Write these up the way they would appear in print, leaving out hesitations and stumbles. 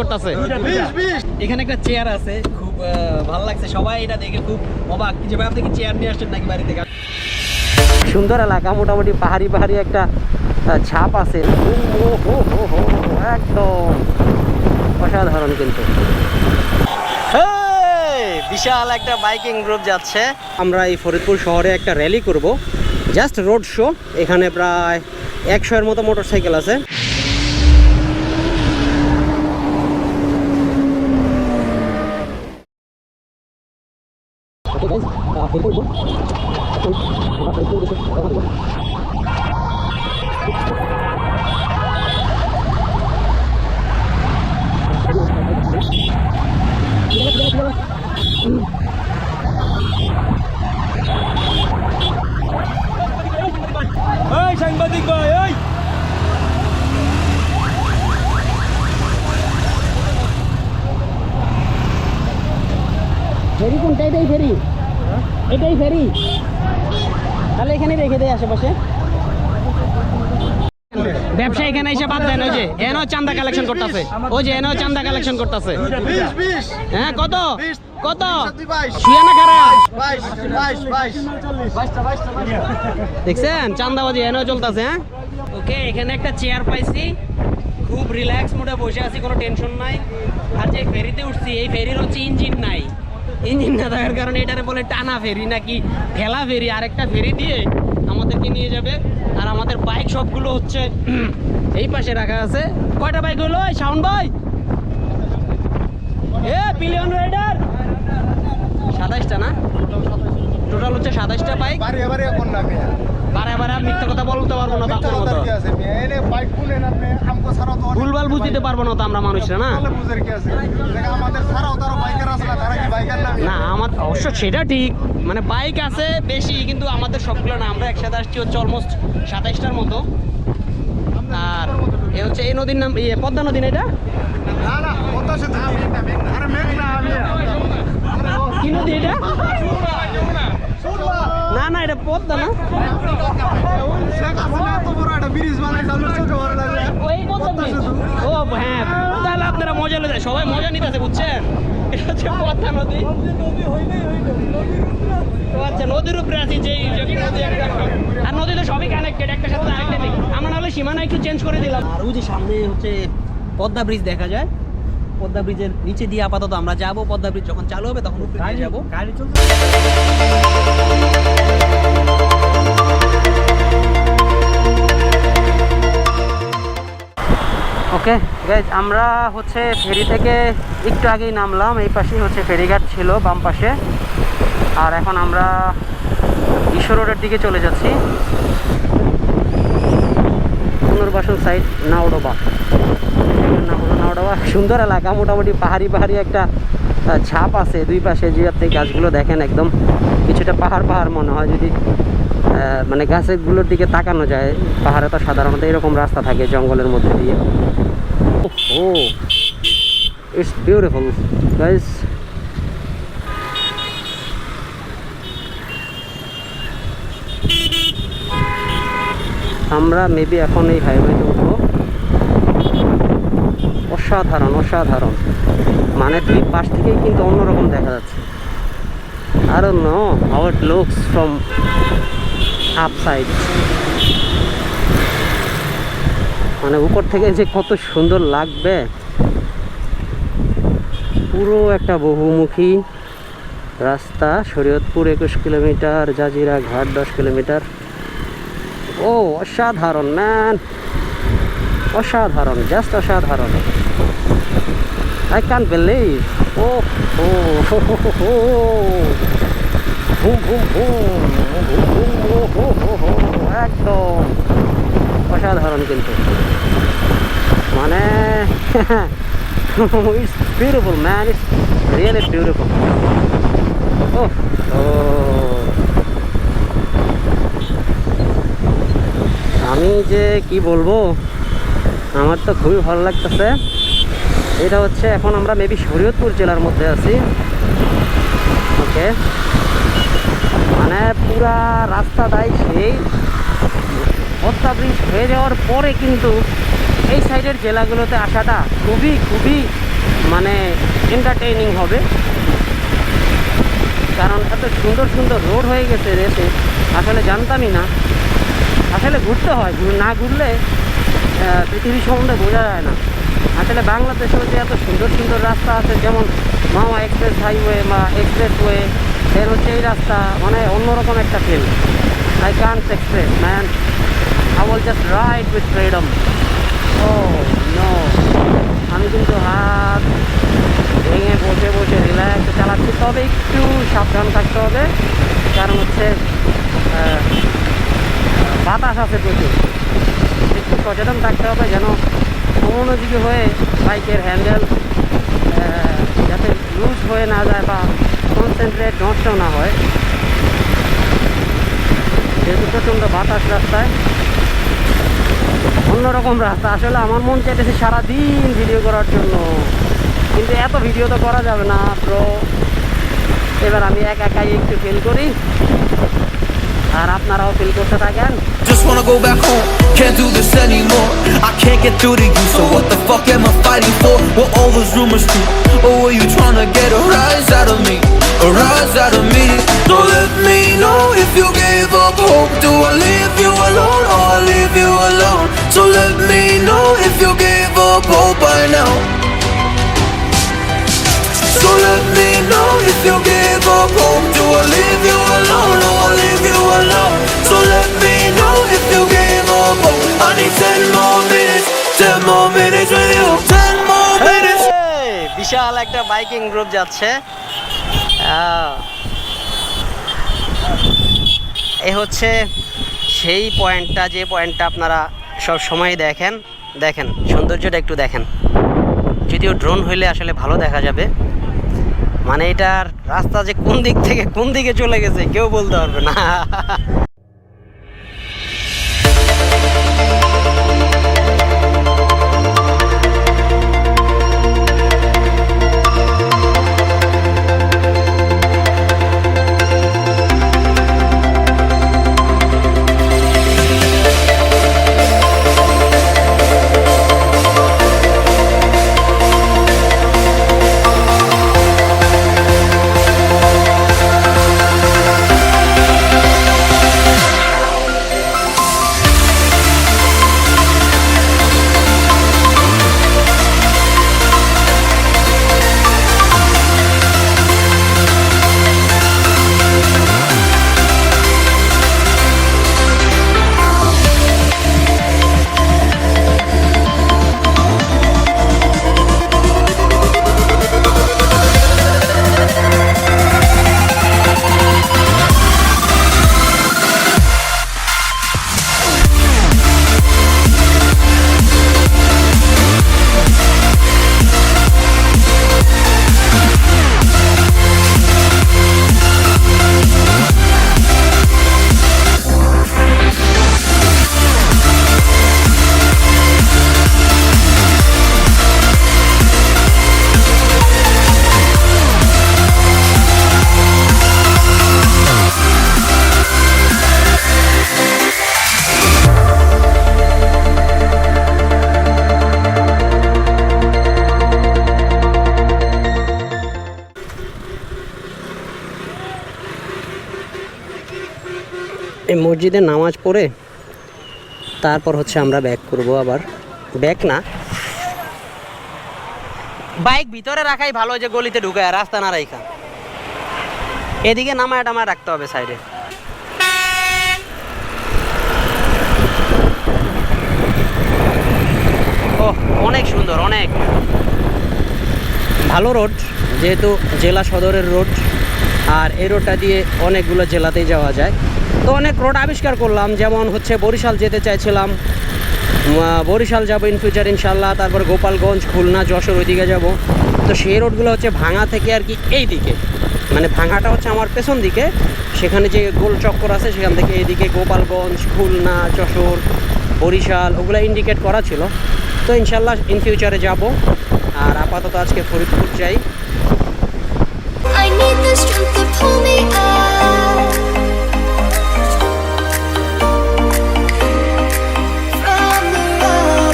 করতেছে। এখানে একটা চেয়ার আছে, খুব ভালো লাগছে, সবাই এটা দেখে খুব অবাক যে ভাই আপনি কি চেয়ার নিয়ে আসছেন নাকি বাড়ি থেকে। সুন্দর এলাকা, মোটামুটি পাহাড়ি পাহাড়ি একটা ছাপ আছে, একদম অসাধারণ। কিন্তু বিশাল একটা বাইকিং গ্রুপ যাচ্ছে। আমরা এই ফরিদপুর শহরে একটা র্যালি করব, জাস্ট রোড শো। এখানে প্রায় 100-এর মতো মোটরসাইকেল আছে। সাংবাদিক ভাই, ওই ফেরি কোনটা? এটাই ফেরি, এটাই ফেরি। তাহলে এখানে রেখে দেয় আশেপাশে। ব্যবসা এখানে এসে বাদ দেন। ওই যে এনও চান্দা কালেকশন করতেছে, ওই যে এনও চান্দা কালেকশন করতেছে। হ্যাঁ, কত কত শুয়ানা খারা দেখছেন, চান্দাবাজি এনও চলতেছে। হ্যাঁ, ওকে, এখানে একটা চেয়ার পাইছি, খুব রিল্যাক্স মোডে বসে আছি, কোনো টেনশন নাই। আর যে ফেরিতে উঠছি, এই ফেরির হচ্ছে ইঞ্জিন নাই। ইঞ্জিন না থাকার কারণে এটারে বলে টানা ফেরি নাকি ঠেলা ফেরি। আরেকটা ফেরি দিয়ে আমাদেরকে নিয়ে যাবে। আর আমাদের বাইক সবগুলো হচ্ছে এই পাশে রাখা আছে। কয়টা বাইক হলো শাওন ভাই? এ পিলিয়ন রাইডার 27টা না, টোটাল হচ্ছে 27টা বাইক। বারে মিথ্যা কথা বলতে পারবো না, আপনার মতো ভুলভাল বুঝতে পারবো না তো আমরা মানুষরা। না না, আমার অবশ্য সেটা ঠিক, মানে বাইক আছে বেশি, কিন্তু আমাদের সবগুলো না। আমরা একসাথে আসছি হচ্ছে অলমোস্ট 27টার মতো। আর এ হচ্ছে এই নদীর নাম পদ্মা নদী না? এটা কি নদী এটা? না না, এটা পদ্মা না। ও হ্যাঁ, তাহলে আপনারা মজা নিতে, সবাই মজা নিতেছে, বুঝছেন? এটা হচ্ছে পদ্মা নদী। আচ্ছা, নদীর উপরে আছি, যেই নদী একটা, আর নদীতে সবই কানেক্টেড, একটা সাথে আরেকটা দিক। আমরা নাহলে সীমানা একটু চেঞ্জ করে দিলাম। আর ওই যে সামনে হচ্ছে পদ্মা ব্রিজ দেখা যায়, পদ্মা ব্রিজের নিচে দিয়ে আপাতত আমরা যাবো। পদ্মা ব্রিজ যখন চালু হবে তখন উপরে দিয়ে যাবো। গাড়ি চলছে। ওকে গাইজ, আমরা হচ্ছে ফেরি থেকে একটু আগেই নামলাম। এই পাশেই হচ্ছে ফেরিঘাট ছিল, বাম পাশে। আর এখন আমরা বিশ্ব রোডের দিকে চলে যাচ্ছি। পুনর্বাসন সাইড নাওডোবা। সুন্দর এলাকা, মোটামুটি পাহাড়ি পাহাড়ি একটা ছাপ আছে দুই পাশে। যে আপনি গাছগুলো দেখেন, একদম কিছুটা পাহাড় পাহাড় মনে হয় যদি মানে গাছগুলোর দিকে তাকানো যায়। পাহাড়ে তো সাধারণত এরকম রাস্তা থাকে জঙ্গলের মধ্যে দিয়ে। ও ইটস বিউটিফুল গাইস। আমরা মেবি এখন এই হাইওয়েতে উঠবো। অসাধারণ অসাধারণ, মানে দুই পাশ থেকেই কিন্তু অন্যরকম দেখা যাচ্ছে। I don't know how it looks from upside. মানে উপর থেকে যে কত সুন্দর লাগবে। পুরো একটা বহুমুখী রাস্তা। শরীয়তপুর 21 কিলোমিটার, জাজিরা ঘাট 10 কিলোমিটার। ও অসাধারণ ম্যান, অসাধারণ, জাস্ট অসাধারণ। I can't believe. Oh, oh, oh, oh, oh. Boom, boom, boom. একদম অসাধারণ কিন্তু, মানে it's beautiful man, it's really beautiful. Oh, oh. আমি যে কি বলবো, আমার তো খুবই ভালো লাগতেছে। এটা হচ্ছে এখন আমরা মেবি শরীয়তপুর জেলার মধ্যে আছি। ওকে, মানে পুরা রাস্তাটাই সেই পদ্মা ব্রিজ হয়ে যাওয়ার পরে কিন্তু এই সাইডের জেলাগুলোতে আসাটা খুবই খুবই মানে এন্টারটেইনিং হবে, কারণ এত সুন্দর সুন্দর রোড হয়ে গেছে দেশে, আসলে জানতামই না। আসলে ঘুরতে হয়, না ঘুরলে পৃথিবী সম্বন্ধে বোঝা যায় না। আসলে বাংলাদেশেও যে এত সুন্দর সুন্দর রাস্তা আছে, যেমন মাওয়া এক্সপ্রেস হাইওয়ে বা এক্সপ্রেসওয়ে, এর হচ্ছে এই রাস্তা মানে অন্যরকম একটা feel. I can't express man, I will just ride with freedom. Oh no, আমি কিন্তু হাত ভেঙে বসে বসে রিল্যাক্স চালাচ্ছি, তবে একটু সাবধান থাকতে হবে, কারণ হচ্ছে বাতাস আছে প্রচুর, একটু সচেতন থাকতে হবে যেন অমনোযোগী হয়ে বাইকের হ্যান্ডেল যাতে লুজ হয়ে না যায় বা কনসেন্ট্রেট নষ্ট না হয়, যেহেতু প্রচণ্ড বাতাস রাস্তায়। অন্যরকম রাস্তা, আসলে আমার মন চাইতেছে সারাদিন ভিডিও করার জন্য, কিন্তু এত ভিডিও তো করা যাবে না ব্রো। এবার আমি একাই একটু ফিল করি, আর আপনারাও ফিল করতে থাকেন। Just wanna go back home, can't do this anymore. I can't get through to you, so what the fuck am I fighting for? Were all those rumors true, or were you trying to get a rise out of me? A rise out of me? Don't let me know if you gave up hope. Do I leave you alone, or I leave you alone? So let me know if you gave up hope by now. So let me know if you gave up hope. Do I leave you alone, or I leave you alone? So let me know if you gave up hope. I need 10 more minutes, 10 more minutes with you, 10 more minutes. বিশাল একটা biking group যাচ্ছে। এ হচ্ছে সেই পয়েন্টটা, যে পয়েন্টটা আপনারা সব সময় দেখেন। দেখেন সৌন্দর্যটা একটু দেখেন, যদিও ড্রোন হইলে আসলে ভালো দেখা যাবে। মানে এটার রাস্তা যে কোন দিক থেকে কোন দিকে চলে গেছে কেউ বলতে পারবে না। এই মসজিদে নামাজ পড়ে তারপর হচ্ছে আমরা ব্যাক করব। আবার ব্যাক না, বাইক ভিতরে রাখাই ভালো, যে গলিতে ঢুকায় রাস্তা না রাখা। এদিকে নামায় টামায় রাখতে হবে সাইডে। ও অনেক সুন্দর, অনেক ভালো রোড, যেহেতু জেলা সদরের রোড, আর এই রোডটা দিয়ে অনেকগুলো জেলাতেই যাওয়া যায়। তো অনেক রোড আবিষ্কার করলাম, যেমন হচ্ছে বরিশাল যেতে চাইছিলাম, বরিশাল যাব ইন ফিউচার ইনশাল্লাহ, তারপর গোপালগঞ্জ, খুলনা, যশোর ওইদিকে যাব। তো সেই রোডগুলো হচ্ছে ভাঙা থেকে আর কি এই দিকে, মানে ভাঙাটা হচ্ছে আমার পেছন দিকে, সেখানে যে গোল চক্কর আছে সেখান থেকে এইদিকে গোপালগঞ্জ, খুলনা, যশোর, বরিশাল ওগুলো ইন্ডিকেট করা ছিল। তো ইনশাল্লাহ ইন ফিউচারে যাব। আর আপাতত আজকে ফরিদপুর যাই। I need the strength to pull me out from the rubble,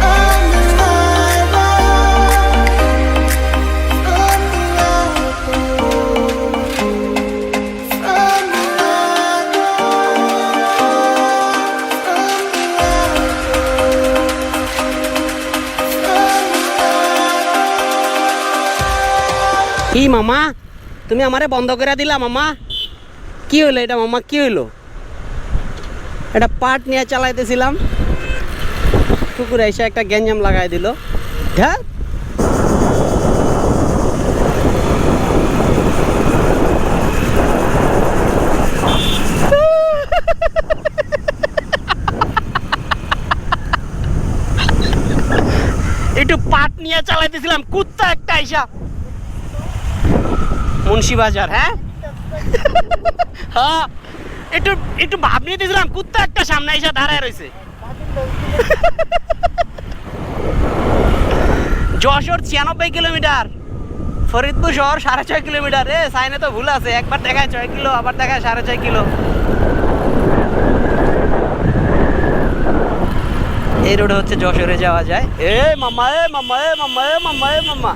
from the rubble. কি মামা তুমি আমারে বন্ধ করে দিলা মামা কি হলো এটা মামা কি হলো এটা পাট নিয়ে চালাইতেছিলাম কুকুরে এসে একটা গ্যাঞ্জাম লাগাই দিল হ্যাঁ একটু পাট নিয়ে চালাইতেছিলাম কুত্তা একটা আইসা মুন্সিবাজার হ্যাঁ হ্যাঁ একটু একটু ভাব নিয়ে দিয়েছিলাম কুত্তা একটা সামনে আইসা দাঁড়ায় রয়েছে যশোর 96 কিলোমিটার ফরিদপুর শহর 6.5 কিলোমিটার রে সাইনে তো ভুল আছে একবার দেখায় 6 কিলো আবার দেখায় 6.5 কিলো এই রোড হচ্ছে যশোরে যাওয়া যায় এ মামা এ মামা এ মামা এ মামা এ মামা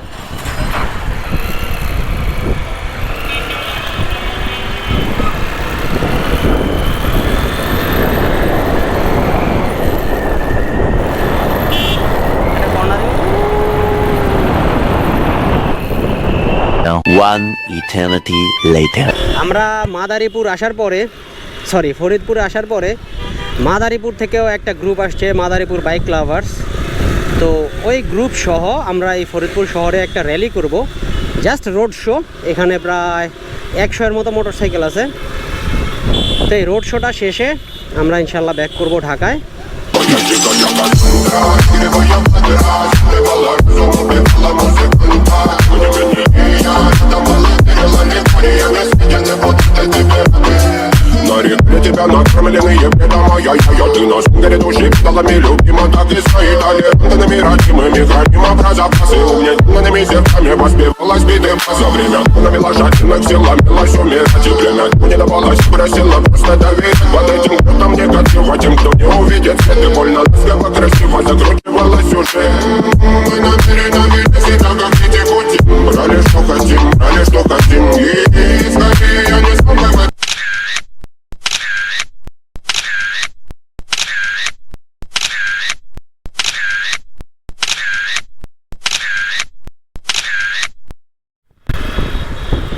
One eternity later. আমরা মাদারীপুর আসার পরে ফরিদপুরে আসার পরে মাদারীপুর থেকেও একটা গ্রুপ আসছে মাদারীপুর বাইক লাভার্স তো ওই গ্রুপ সহ আমরা এই ফরিদপুর শহরে একটা র্যালি করব জাস্ট রোড শো এখানে প্রায় 100-এর মতো মোটরসাইকেল আছে তো এই রোড শোটা শেষে আমরা ইনশাল্লাহ ব্যাক করব ঢাকায় Для тебя накормленные предомая Ты наш грядущий педалами любима Так и свои талентами родимыми Храним образопасы Угнетенными зерками воспевалась биты За время ломила жадных сил Ломила все умирать и время не давалось Просила просто доверить Под этим кто-то негатива Тем, кто не увидит свет И больно ласково красиво Закручивалась уже Мы намерены видеть себя как эти пути Брали что хотим И скорее я не смогу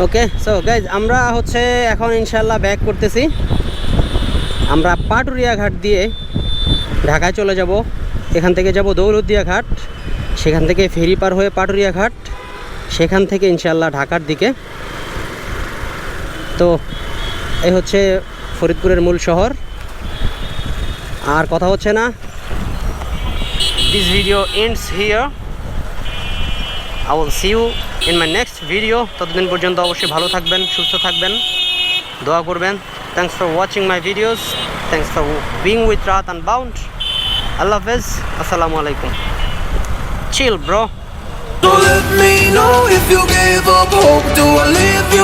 ওকে সো গাইজ আমরা হচ্ছে এখন ইনশাল্লাহ ব্যাক করতেছি আমরা পাটুরিয়া ঘাট দিয়ে ঢাকায় চলে যাব এখান থেকে যাব দৌলতদিয়া ঘাট সেখান থেকে ফেরি পার হয়ে পাটুরিয়া ঘাট সেখান থেকে ইনশাল্লাহ ঢাকার দিকে তো এই হচ্ছে ফরিদপুরের মূল শহর আর কথা হচ্ছে না this video ends here I will see you in my next video. ততদিন পর্যন্ত অবশ্যই ভালো থাকবেন সুস্থ থাকবেন দোয়া করবেন Thanks for watching my videos. Thanks for being with Rahat Unbound. Allah Hafiz. Assalamu alaikum. Chill bro. So let me know if you gave up hope. Do I leave you?